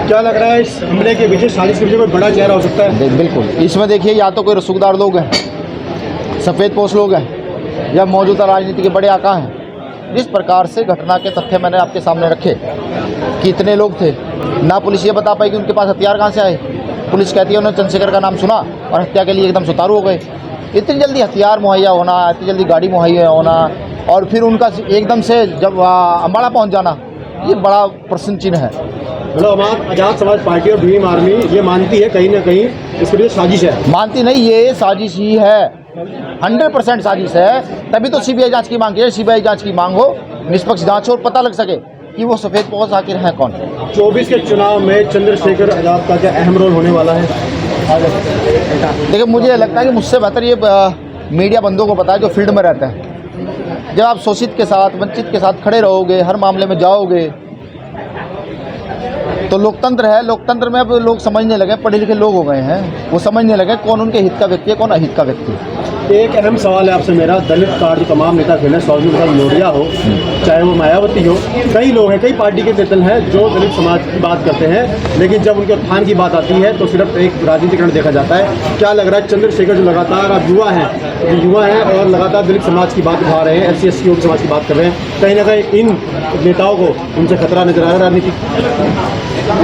क्या लग रहा है इस हमले के पीछे, साजिश के पीछे कोई बड़ा चेहरा हो सकता है? बिल्कुल, इसमें देखिए या तो कोई रसूखदार लोग हैं, सफ़ेद पोश लोग हैं, या मौजूदा राजनीति के बड़े आका हैं। जिस प्रकार से घटना के तथ्य मैंने आपके सामने रखे कि इतने लोग थे, ना पुलिस ये बता पाई कि उनके पास हथियार कहाँ से आए। पुलिस कहती है उन्होंने चंद्रशेखर का नाम सुना और हत्या के लिए एकदम से उतारू हो गए। इतनी जल्दी हथियार मुहैया होना, इतनी जल्दी गाड़ी मुहैया होना और फिर उनका एकदम से जब अम्बाड़ा पहुँच जाना, ये बड़ा प्रश्न चिन्ह है। मतलब आज़ाद समाज पार्टी और भीम आर्मी ये मानती है कहीं ना कहीं इसके लिए साजिश है। मानती नहीं, ये साजिश ही है, 100% साजिश है। तभी तो सीबीआई जांच की मांग है। सीबीआई जांच की मांग हो, निष्पक्ष जांच हो और पता लग सके कि वो सफ़ेद पोश आखिर है कौन। 24 के चुनाव में चंद्रशेखर आज़ाद का क्या अहम रोल होने वाला है? देखिए, मुझे लगता है कि मुझसे बेहतर ये मीडिया बंधुओं को पता है जो फील्ड में रहते हैं। जब आप शोषित के साथ, वंचित के साथ खड़े रहोगे, हर मामले में जाओगे, तो लोकतंत्र है। लोकतंत्र में अब लोग समझने लगे, पढ़े लिखे लोग हो गए हैं, वो समझने लगे कौन उनके हित का व्यक्ति है, कौन अहित का व्यक्ति है। एक अहम सवाल है आपसे मेरा, दलित कार्ड जो तमाम नेता खेले, स्वामी प्रसाद मौर्य हो, चाहे वो मायावती हो, कई लोग हैं, कई पार्टी के नेता हैं जो दलित समाज की बात करते हैं, लेकिन जब उनके उत्थान की बात आती है तो सिर्फ एक राजनीतिकरण देखा जाता है। क्या लग रहा है चंद्रशेखर जो लगातार आप युवा हैं और लगातार दलित समाज की बात उठा रहे हैं, SC ST समाज की बात कर रहे हैं, कहीं ना कहीं इन नेताओं को उनसे खतरा नजर आ रहा है राजनीति?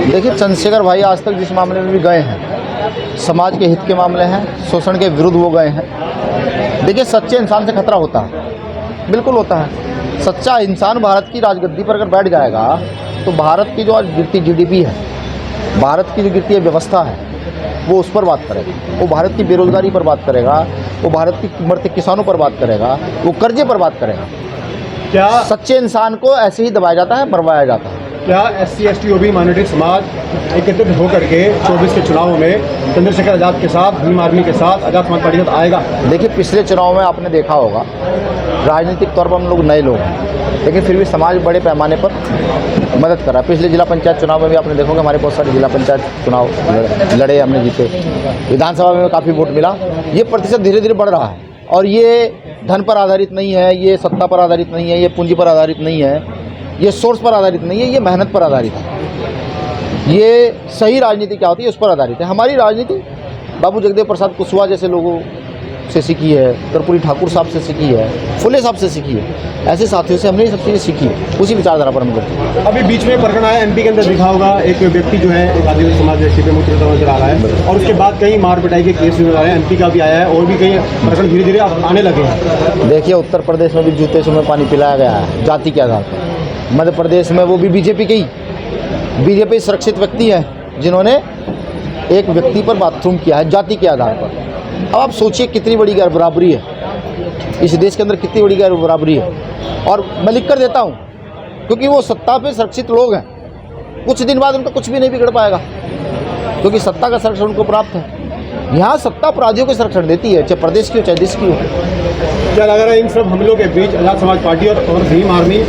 देखिए, चंद्रशेखर भाई आज तक जिस मामले में भी गए हैं, समाज के हित के मामले हैं, शोषण के विरुद्ध वो गए हैं। देखिए, सच्चे इंसान से खतरा होता है, बिल्कुल होता है। सच्चा इंसान भारत की राजगद्दी पर अगर बैठ जाएगा तो भारत की जो आज गिरती GDP है, भारत की जो गिरती व्यवस्था है, वो उस पर बात करेगा। वो भारत की बेरोजगारी पर बात करेगा, वो भारत की मरते किसानों पर बात करेगा, वो कर्जे पर बात करेगा। क्या सच्चे इंसान को ऐसे ही दबाया जाता है, मरवाया जाता है। क्या SC ST OB माइनॉरिटी समाज एकत्रित होकर के 24 के चुनाव में चंद्रशेखर आज़ाद के साथ, भीम आर्मी के साथ, आज़ाद समाज पार्टी के साथ आएगा? देखिए, पिछले चुनाव में आपने देखा होगा, राजनीतिक तौर पर हम लोग नए लोग हैं, लेकिन फिर भी समाज बड़े पैमाने पर मदद कर रहा है। पिछले जिला पंचायत चुनाव में भी आपने देखा होगा, हमारे बहुत सारे जिला पंचायत चुनाव लड़े, हमने जीते। विधानसभा में काफ़ी वोट मिला। ये प्रतिशत धीरे धीरे बढ़ रहा है और ये धन पर आधारित नहीं है, ये सत्ता पर आधारित नहीं है, ये पूंजी पर आधारित नहीं है, ये सोर्स पर आधारित नहीं है, ये मेहनत पर आधारित है। ये सही राजनीति क्या होती है, उस पर आधारित है। हमारी राजनीति बाबू जगदेव प्रसाद कुशवाहा जैसे लोगों से सीखी है, कर्पूरी ठाकुर साहब से सीखी है, फुले साहब से सीखी है। ऐसे साथियों से हमने ये सब चीज़ें सीखी है, उसी विचारधारा पर हम करते हैं। अभी बीच में प्रकरण आया MP के अंदर, दिखा होगा एक व्यक्ति जो है, एक आदिवासी समाज व्यक्ति पे मुक्त नजर आ रहा है, और उसके बाद कहीं मार पिटाई के केस नजर आ रहे हैं। MP का भी आया है और भी कई प्रकरण धीरे धीरे आने लगे हैं। देखिए, उत्तर प्रदेश में भी जूते से पानी पिलाया गया है जाति के आधार पर। मध्य प्रदेश में वो भी बीजेपी सुरक्षित व्यक्ति है जिन्होंने एक व्यक्ति पर बाथरूम किया है जाति के आधार पर। अब आप सोचिए कितनी बड़ी गैर बराबरी है इस देश के अंदर, कितनी बड़ी गैर बराबरी है। और मैं लिख कर देता हूँ, क्योंकि वो सत्ता पे सुरक्षित लोग हैं, कुछ दिन बाद उनका कुछ भी नहीं बिगड़ पाएगा, क्योंकि सत्ता का संरक्षण उनको प्राप्त है। यहाँ सत्ता अपराधियों को संरक्षण देती है, चाहे प्रदेश की हो चाहे देश की हो। क्या लग रहा है इन सब हमलों के बीच आज़ाद समाज पार्टी और भीम आर्मी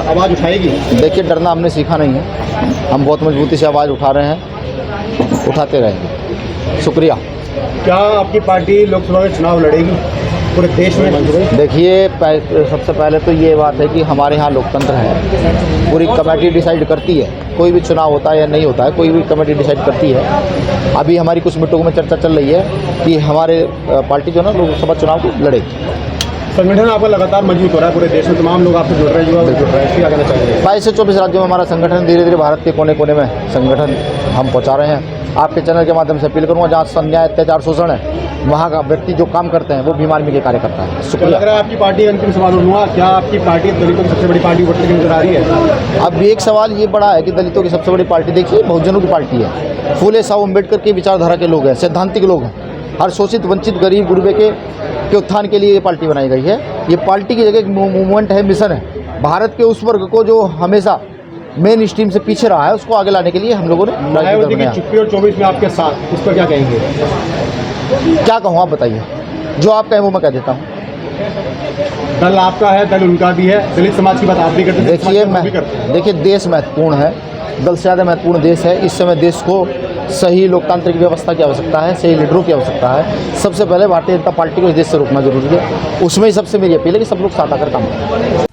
आवाज़ उठाएगी? देखिए, डरना हमने सीखा नहीं है, हम बहुत मजबूती से आवाज़ उठा रहे हैं, उठाते रहेंगे। शुक्रिया। क्या आपकी पार्टी लोकसभा के चुनाव लड़ेगी पूरे देश में? देखिए, सबसे पहले तो ये बात है कि हमारे यहाँ लोकतंत्र है, पूरी कमेटी डिसाइड करती है। कोई भी चुनाव होता है या नहीं होता है, कोई भी कमेटी डिसाइड करती है। अभी हमारी कुछ मीटिंगों में चर्चा चल रही है कि हमारे पार्टी जो है ना लोकसभा चुनाव को लड़ेगी। संगठन आपका लगातार मजबूत हो रहा है, पूरे देश में तमाम लोग आपसे जुड़ रहे हैं, युवा जुड़ रहे हैं, क्या कहना चाहिए? 22 से 24 राज्यों में हमारा संगठन धीरे धीरे भारत के कोने कोने में संगठन हम पहुँचा रहे हैं। आपके चैनल के माध्यम से अपील करूँगा, जहाँ अन्याय, अत्याचार, शोषण है, वहाँ का व्यक्ति जो काम करते हैं वो भीम आर्मी के कार्यकर्ता है। शुक्रिया। लग रहा है आपकी पार्टी अंतिम सवाल हुआ, क्या आपकी पार्टी दलितों की सबसे बड़ी पार्टी उभरती नजर आ रही है? अब एक सवाल ये बड़ा है कि दलितों की सबसे बड़ी पार्टी, देखिए, बहुजनों की पार्टी है। फूले साहब अम्बेडकर की विचारधारा के लोग हैं, सैद्धांतिक लोग हैं। हर शोषित, वंचित, गरीब, गुरबे के उत्थान के लिए ये पार्टी बनाई गई है। ये पार्टी की जगह एक मूवमेंट है, मिशन है। भारत के उस वर्ग को जो हमेशा मेन स्ट्रीम से पीछे रहा है, उसको आगे लाने के लिए हम लोगों ने राजनीतिक दल मायावती की बनाया। चुप्पी और 24 में आपके साथ, इस पर क्या कहेंगे? क्या कहूँ आप बताइए, जो आप कहें वो मैं कह देता हूँ। दल आपका है, दल उनका भी है, दलित समाज की बात आप भी करते हैं, दलित समाज की बात वो भी करते हैं। देखिए देश महत्वपूर्ण है, दल से ज़्यादा महत्वपूर्ण देश है। इस समय देश को सही लोकतांत्रिक व्यवस्था की आवश्यकता है, सही लीडरों की आवश्यकता है। सबसे पहले भारतीय जनता पार्टी को इस देश से रोकना जरूरी है। उसमें ही सबसे मेरी अपील है कि सब लोग साथ आकर काम करें।